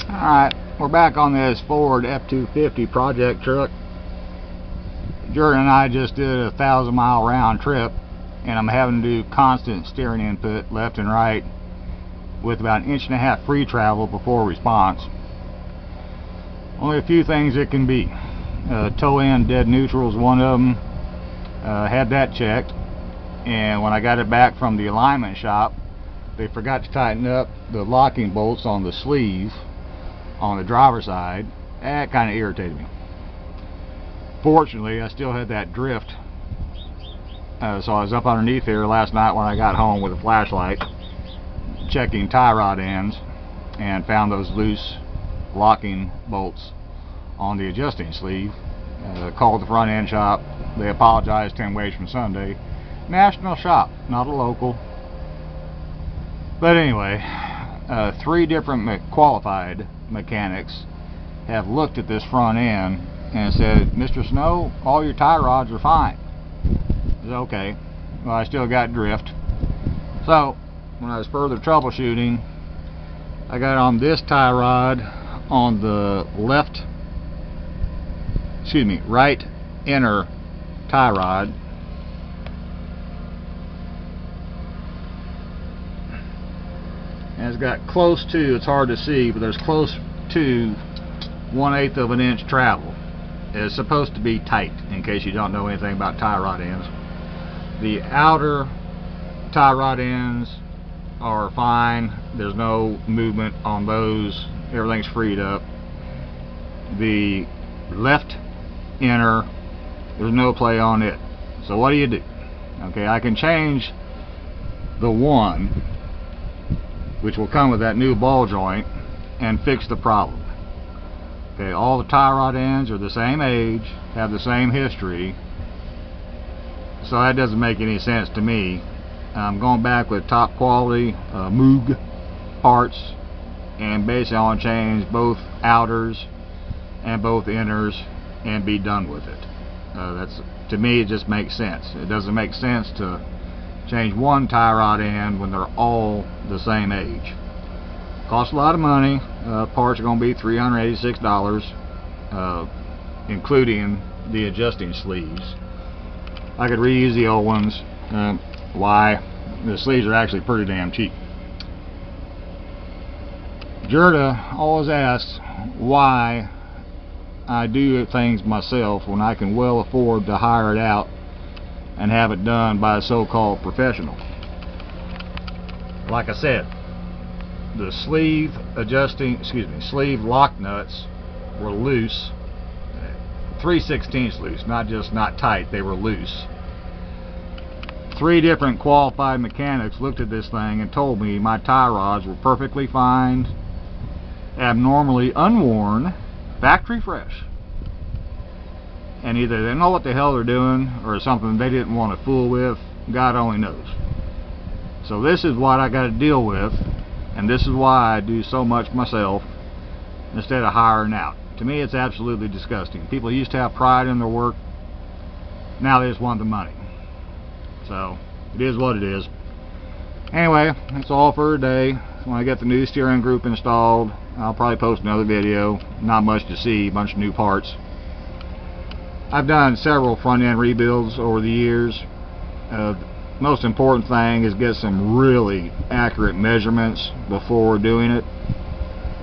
Alright, we're back on this Ford F-250 project truck. Jordan and I just did a 1,000-mile round trip, and I'm having to do constant steering input left and right with about 1.5 inches free travel before response. Only a few things it can be. Toe end dead neutral is one of them. Had that checked, and when I got it back from the alignment shop, they forgot to tighten up the locking bolts on the sleeve on the driver's side. That kind of irritated me. Fortunately, I still had that drift, so I was up underneath here last night when I got home with a flashlight checking tie rod ends and found those loose locking bolts on the adjusting sleeve. Called the front end shop. They apologized 10 ways from Sunday. National shop, not a local. But anyway, 3 different qualified mechanics have looked at this front end and said, Mr. Snow, all your tie rods are fine. I said, okay. Well, I still got drift. So when I was further troubleshooting, I got on this tie rod on the right inner tie rod. And it's got close to, it's hard to see, but there's close to 1/8 of an inch travel. It's supposed to be tight, in case you don't know anything about tie rod ends. The outer tie rod ends are fine. There's no movement on those. Everything's freed up. The left inner, there's no play on it. So what do? Okay, I can change the one, which will come with that new ball joint, and fix the problem. Okay, all the tie rod ends are the same age, have the same history, so that doesn't make any sense to me. I'm going back with top quality MOOG parts, and basically I want to change both outers and both inners and be done with it. That's, to me, it just makes sense. It doesn't make sense to change one tie rod end when they're all the same age. Costs a lot of money. Parts are going to be $386, including the adjusting sleeves. I could reuse the old ones. Why? The sleeves are actually pretty damn cheap. Gerda always asks why I do things myself when I can well afford to hire it out and have it done by a so-called professional. Like I said, the sleeve sleeve lock nuts were loose, 3/16 loose, not tight, they were loose. 3 different qualified mechanics looked at this thing and told me my tie rods were perfectly fine, abnormally unworn, factory fresh. And either they know what the hell they're doing, or something they didn't want to fool with. God only knows. So this is what I got to deal with, and this is why I do so much myself instead of hiring out. To me, it's absolutely disgusting. People used to have pride in their work. Now they just want the money. So it is what it is. Anyway, that's all for today. When I get the new steering group installed, I'll probably post another video. Not much to see, a bunch of new parts. I've done several front end rebuilds over the years. Most important thing is get some really accurate measurements before doing it.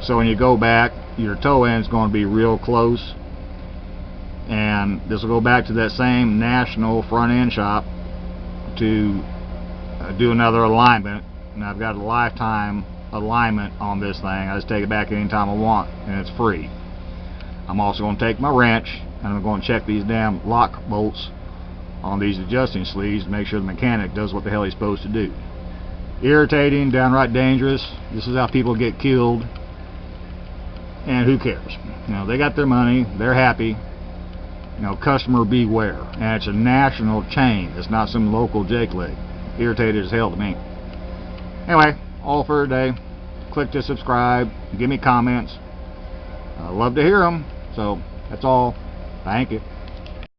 So when you go back, your toe end is going to be real close. And this will go back to that same national front end shop to do another alignment. And I've got a lifetime alignment on this thing. I just take it back anytime I want, and it's free. I'm also going to take my wrench and I'm going to check these damn lock bolts on these adjusting sleeves to make sure the mechanic does what the hell he's supposed to do. Irritating, downright dangerous. This is how people get killed, and who cares? You know, they got their money, they're happy. You know, customer beware. And it's a national chain. It's not some local Jake leg. Irritated as hell to me. Anyway, all for today. Click to subscribe. Give me comments. I love to hear them. So that's all. Thank you.